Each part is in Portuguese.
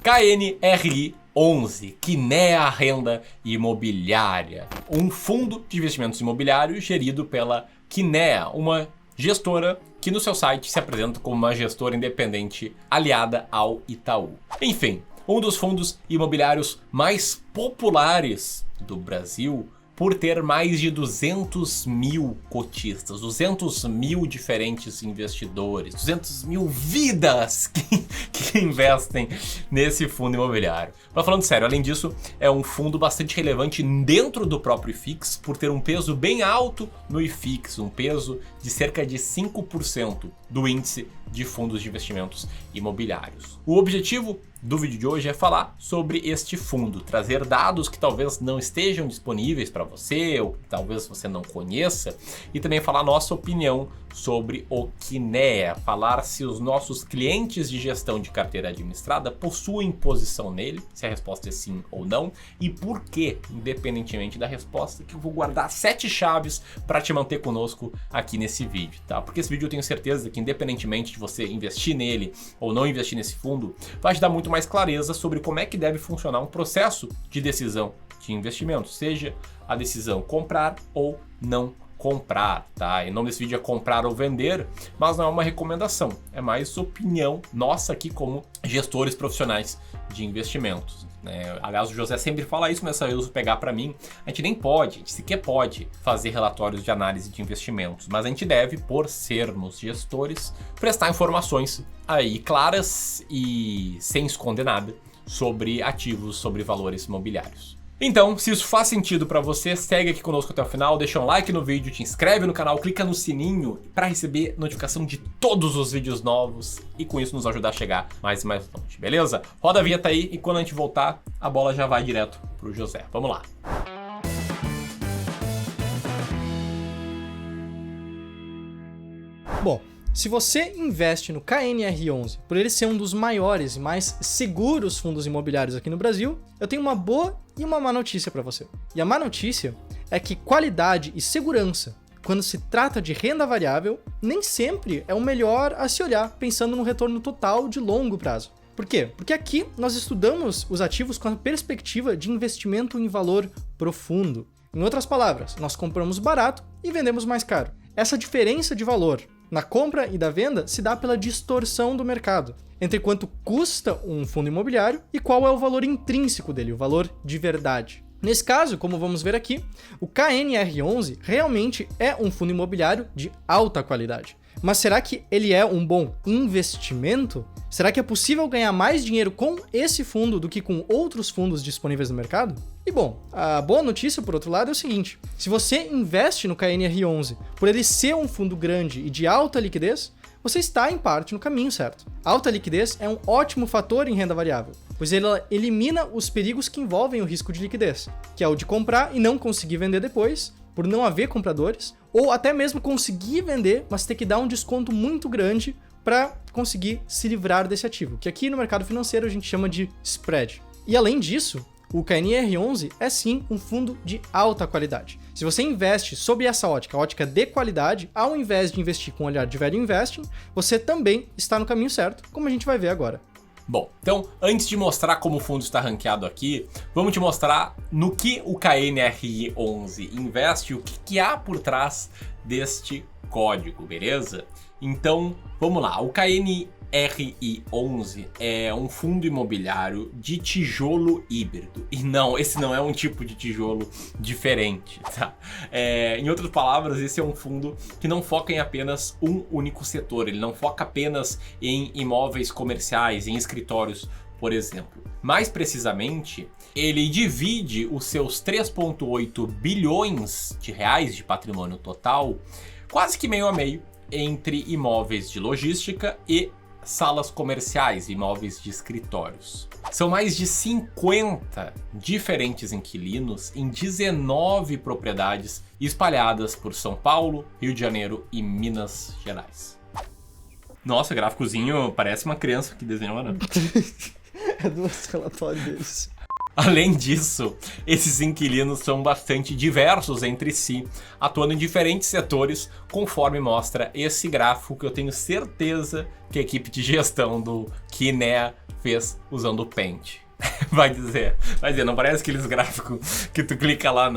KNRI11, Kinea Renda Imobiliária, um fundo de investimentos imobiliários gerido pela Kinea, uma gestora que no seu site se apresenta como uma gestora independente aliada ao Itaú. Enfim, um dos fundos imobiliários mais populares do Brasil, por ter mais de 200 mil cotistas, 200 mil diferentes investidores, 200 mil vidas que investem nesse fundo imobiliário. Mas falando sério, além disso, é um fundo bastante relevante dentro do próprio IFIX, por ter um peso bem alto no IFIX, um peso de cerca de 5% do índice de fundos de investimentos imobiliários. O objetivo do vídeo de hoje é falar sobre este fundo, trazer dados que talvez não estejam disponíveis para você, ou que talvez você não conheça, e também falar nossa opinião sobre o Kinea, falar se os nossos clientes de gestão de carteira administrada possuem posição nele, se a resposta é sim ou não, e por que, independentemente da resposta, que eu vou guardar 7 chaves para te manter conosco aqui nesse vídeo, tá? Porque esse vídeo eu tenho certeza que, independentemente de você investir nele ou não investir nesse fundo, vai te dar muito mais clareza sobre como é que deve funcionar um processo de decisão de investimento, seja a decisão comprar ou não comprar, tá? E o nome desse vídeo é comprar ou vender, mas não é uma recomendação, é mais opinião nossa aqui como gestores profissionais de investimentos, né? Aliás, o José sempre fala isso, mas essa vez eu pegar para mim, a gente nem pode, a gente sequer pode fazer relatórios de análise de investimentos, mas a gente deve, por sermos gestores, prestar informações aí claras e sem esconder nada sobre ativos, sobre valores imobiliários. Então, se isso faz sentido para você, segue aqui conosco até o final, deixa um like no vídeo, te inscreve no canal, clica no sininho para receber notificação de todos os vídeos novos e com isso nos ajudar a chegar mais e mais longe, beleza? Roda a vinheta aí e quando a gente voltar, a bola já vai direto pro José. Vamos lá! Bom, se você investe no KNR11, por ele ser um dos maiores e mais seguros fundos imobiliários aqui no Brasil, eu tenho uma boa e uma má notícia para você. E a má notícia é que qualidade e segurança, quando se trata de renda variável, nem sempre é o melhor a se olhar pensando no retorno total de longo prazo. Por quê? Porque aqui nós estudamos os ativos com a perspectiva de investimento em valor profundo. Em outras palavras, nós compramos barato e vendemos mais caro. Essa diferença de valor na compra e da venda se dá pela distorção do mercado entre quanto custa um fundo imobiliário e qual é o valor intrínseco dele, o valor de verdade. Nesse caso, como vamos ver aqui, o KNR11 realmente é um fundo imobiliário de alta qualidade. Mas será que ele é um bom investimento? Será que é possível ganhar mais dinheiro com esse fundo do que com outros fundos disponíveis no mercado? E bom, a boa notícia, por outro lado, é o seguinte: se você investe no KNR11 por ele ser um fundo grande e de alta liquidez, você está, em parte, no caminho certo. A alta liquidez é um ótimo fator em renda variável, pois ela elimina os perigos que envolvem o risco de liquidez, que é o de comprar e não conseguir vender depois, por não haver compradores, ou até mesmo conseguir vender, mas ter que dar um desconto muito grande para conseguir se livrar desse ativo, que aqui no mercado financeiro a gente chama de spread. E além disso, o KNR11 é sim um fundo de alta qualidade. Se você investe sob essa ótica, a ótica de qualidade, ao invés de investir com o olhar de value investing, você também está no caminho certo, como a gente vai ver agora. Bom, então antes de mostrar como o fundo está ranqueado aqui, vamos te mostrar no que o KNRI11 investe e o que há por trás deste código, beleza? Então, vamos lá, o KNRI11 é um fundo imobiliário de tijolo híbrido. E não, esse não é um tipo de tijolo diferente, tá? Em outras palavras, esse é um fundo que não foca em apenas um único setor. Ele não foca apenas em imóveis comerciais, em escritórios, por exemplo. Mais precisamente, ele divide os seus 3,8 bilhões de reais de patrimônio total, quase que meio a meio, entre imóveis de logística e salas comerciais, imóveis de escritórios. São mais de 50 diferentes inquilinos em 19 propriedades espalhadas por São Paulo, Rio de Janeiro e Minas Gerais. Nossa, gráficozinho parece uma criança que desenhou, né? É do relatório deles. Além disso, esses inquilinos são bastante diversos entre si, atuando em diferentes setores, conforme mostra esse gráfico que eu tenho certeza que a equipe de gestão do Kinea fez usando o Paint. Vai dizer, não parece aqueles gráficos que tu clica lá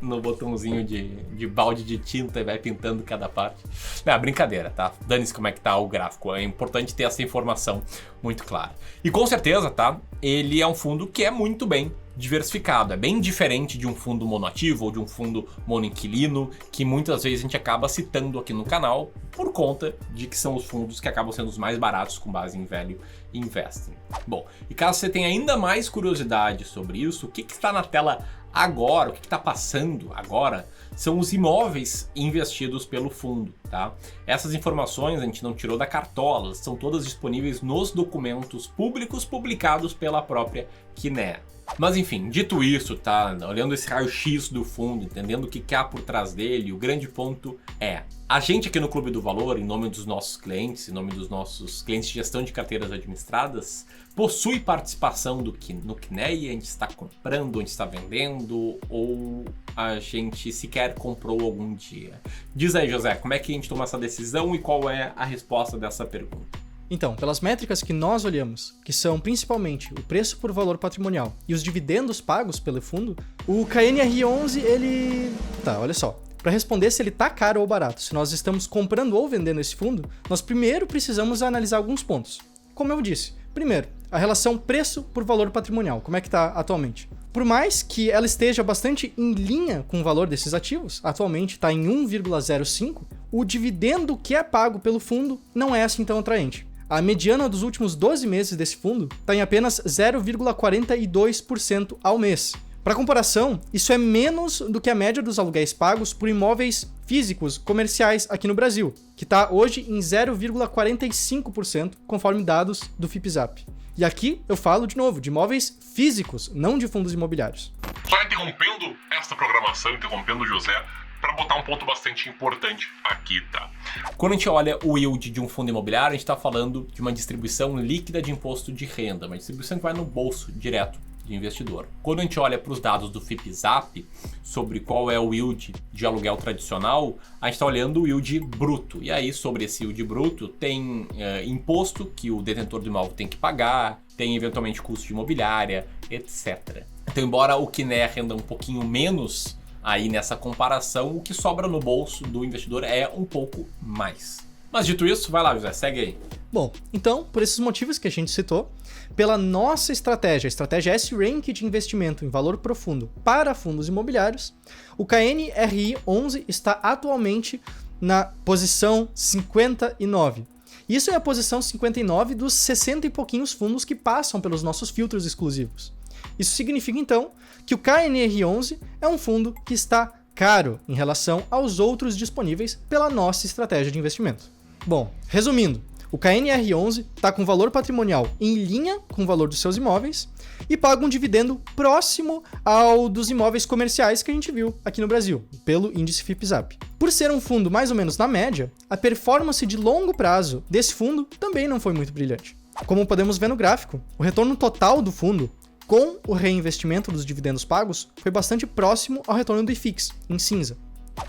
no botãozinho de balde de tinta e vai pintando cada parte. Não, brincadeira, tá? Dane-se como é que tá o gráfico. É importante ter essa informação muito clara. E com certeza, tá? Ele é um fundo que é muito bem diversificado. É bem diferente de um fundo monoativo ou de um fundo monoinquilino, que muitas vezes a gente acaba citando aqui no canal por conta de que são os fundos que acabam sendo os mais baratos com base em Value Investing. Bom, e caso você tenha ainda mais curiosidade sobre isso, o que está na tela agora, o que está passando agora, são os imóveis investidos pelo fundo, tá? Essas informações a gente não tirou da cartola, são todas disponíveis nos documentos públicos publicados pela própria Kinea. Mas enfim, dito isso, tá? Olhando esse raio-x do fundo, entendendo o que há por trás dele, o grande ponto é: a gente aqui no Clube do Valor, em nome dos nossos clientes, em nome dos nossos clientes de gestão de carteiras administradas, possui participação no Kinea, a gente está comprando, a gente está vendendo, ou a gente sequer comprou algum dia? Diz aí, José, como é que a gente toma essa decisão e qual é a resposta dessa pergunta? Então, pelas métricas que nós olhamos, que são principalmente o preço por valor patrimonial e os dividendos pagos pelo fundo, o KNR11, ele... Tá, olha só. Para responder se ele tá caro ou barato, se nós estamos comprando ou vendendo esse fundo, nós primeiro precisamos analisar alguns pontos. Como eu disse, primeiro, a relação preço por valor patrimonial, como é que tá atualmente? Por mais que ela esteja bastante em linha com o valor desses ativos, atualmente está em 1,05, o dividendo que é pago pelo fundo não é assim tão atraente. A mediana dos últimos 12 meses desse fundo está em apenas 0,42% ao mês. Para comparação, isso é menos do que a média dos aluguéis pagos por imóveis físicos comerciais aqui no Brasil, que está hoje em 0,45%, conforme dados do FIPZAP. E aqui eu falo de novo de imóveis físicos, não de fundos imobiliários. Só interrompendo esta programação, interrompendo o José, para botar um ponto bastante importante aqui, tá? Quando a gente olha o yield de um fundo imobiliário, a gente está falando de uma distribuição líquida de imposto de renda, uma distribuição que vai no bolso direto de investidor. Quando a gente olha para os dados do FIPZAP sobre qual é o yield de aluguel tradicional, a gente está olhando o yield bruto. E aí, sobre esse yield bruto, tem imposto que o detentor do imóvel tem que pagar, tem eventualmente custo de imobiliária, etc. Então, embora o Kinea renda um pouquinho menos aí nessa comparação, o que sobra no bolso do investidor é um pouco mais. Mas dito isso, vai lá, José, segue aí. Bom, então, por esses motivos que a gente citou, pela nossa estratégia, a estratégia S-Rank de investimento em valor profundo para fundos imobiliários, o KNRI11 está atualmente na posição 59. Isso é a posição 59 dos 60 e pouquinhos fundos que passam pelos nossos filtros exclusivos. Isso significa, então, que o KNR11 é um fundo que está caro em relação aos outros disponíveis pela nossa estratégia de investimento. Bom, resumindo, o KNR11 está com valor patrimonial em linha com o valor dos seus imóveis e paga um dividendo próximo ao dos imóveis comerciais que a gente viu aqui no Brasil, pelo índice FIPZAP. Por ser um fundo mais ou menos na média, a performance de longo prazo desse fundo também não foi muito brilhante. Como podemos ver no gráfico, o retorno total do fundo com o reinvestimento dos dividendos pagos foi bastante próximo ao retorno do IFIX, em cinza.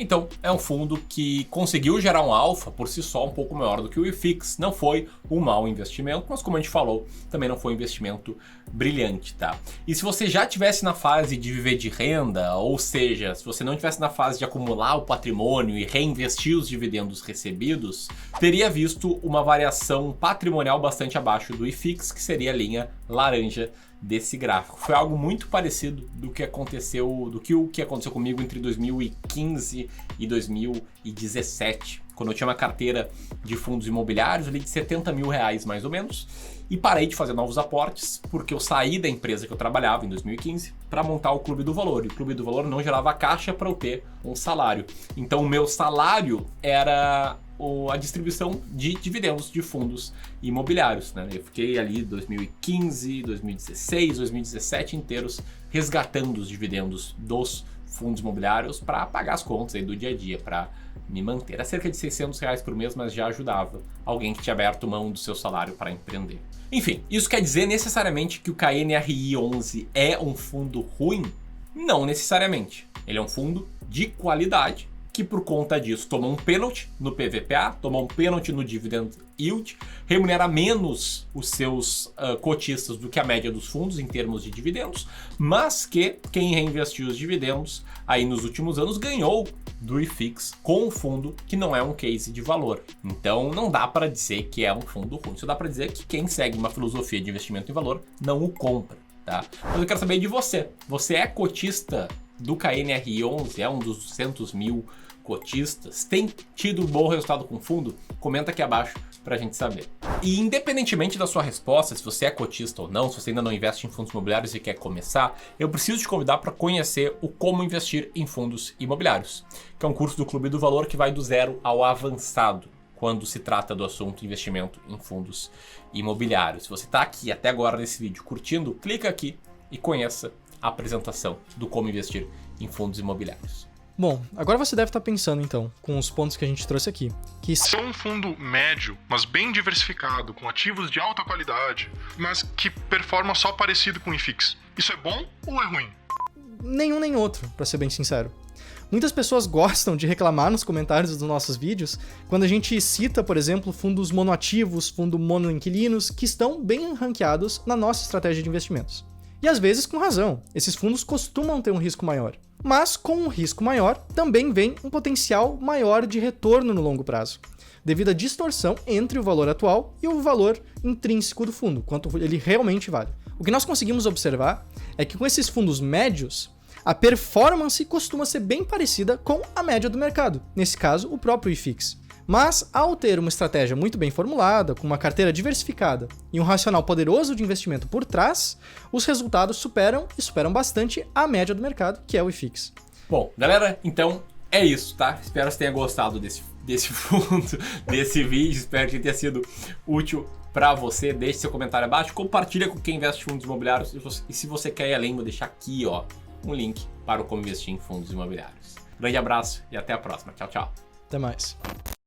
Então, é um fundo que conseguiu gerar um alfa por si só um pouco maior do que o IFIX. Não foi um mau investimento, mas como a gente falou, também não foi um investimento brilhante, tá? E se você já estivesse na fase de viver de renda, ou seja, se você não estivesse na fase de acumular o patrimônio e reinvestir os dividendos recebidos, teria visto uma variação patrimonial bastante abaixo do IFIX, que seria a linha laranja desse gráfico. Foi algo muito parecido do que aconteceu comigo entre 2015 e 2017, quando eu tinha uma carteira de fundos imobiliários ali de 70 mil reais mais ou menos, e parei de fazer novos aportes porque eu saí da empresa que eu trabalhava em 2015 para montar o Clube do Valor, e o Clube do Valor não gerava caixa para eu ter um salário. Então o meu salário era a distribuição de dividendos de fundos imobiliários, né? Eu fiquei ali 2015, 2016, 2017 inteiros resgatando os dividendos dos fundos imobiliários para pagar as contas aí do dia a dia, para me manter. Era cerca de R$600 por mês, mas já ajudava alguém que tinha aberto mão do seu salário para empreender. Enfim, isso quer dizer necessariamente que o KNRI 11 é um fundo ruim? Não necessariamente. Ele é um fundo de qualidade, que por conta disso toma um pênalti no PVPA, toma um pênalti no dividend yield, remunera menos os seus cotistas do que a média dos fundos em termos de dividendos, mas que quem reinvestiu os dividendos aí nos últimos anos ganhou do IFIX com um fundo que não é um case de valor. Então não dá para dizer que é um fundo ruim, só dá para dizer que quem segue uma filosofia de investimento em valor não o compra, tá? Mas eu quero saber de você. Você é cotista do KNRI 11? É um dos 200 mil cotistas? Tem tido um bom resultado com fundo? Comenta aqui abaixo pra gente saber. E independentemente da sua resposta, se você é cotista ou não, se você ainda não investe em fundos imobiliários e quer começar, eu preciso te convidar para conhecer o Como Investir em Fundos Imobiliários, que é um curso do Clube do Valor que vai do zero ao avançado quando se trata do assunto investimento em fundos imobiliários. Se você está aqui até agora nesse vídeo curtindo, clica aqui e conheça a apresentação do Como Investir em Fundos Imobiliários. Bom, agora você deve estar pensando então, com os pontos que a gente trouxe aqui, que Se é um fundo médio, mas bem diversificado, com ativos de alta qualidade, mas que performa só parecido com o IFIX, isso é bom ou é ruim? nenhum nem outro, para ser bem sincero. Muitas pessoas gostam de reclamar nos comentários dos nossos vídeos quando a gente cita, por exemplo, fundos monoativos, fundos monoinquilinos, que estão bem ranqueados na nossa estratégia de investimentos. E às vezes com razão, esses fundos costumam ter um risco maior. Mas com um risco maior, também vem um potencial maior de retorno no longo prazo, devido à distorção entre o valor atual e o valor intrínseco do fundo, quanto ele realmente vale. O que nós conseguimos observar é que com esses fundos médios, a performance costuma ser bem parecida com a média do mercado, nesse caso, o próprio IFIX. Mas, ao ter uma estratégia muito bem formulada, com uma carteira diversificada e um racional poderoso de investimento por trás, os resultados superam bastante a média do mercado, que é o IFIX. Bom, galera, então é isso, tá? Espero que você tenha gostado desse fundo, desse vídeo. Espero que tenha sido útil para você. Deixe seu comentário abaixo, compartilha com quem investe em fundos imobiliários. E se você quer ir além, vou deixar aqui, ó, um link para o Como Investir em Fundos Imobiliários. Grande abraço e até a próxima. Tchau, tchau. Até mais.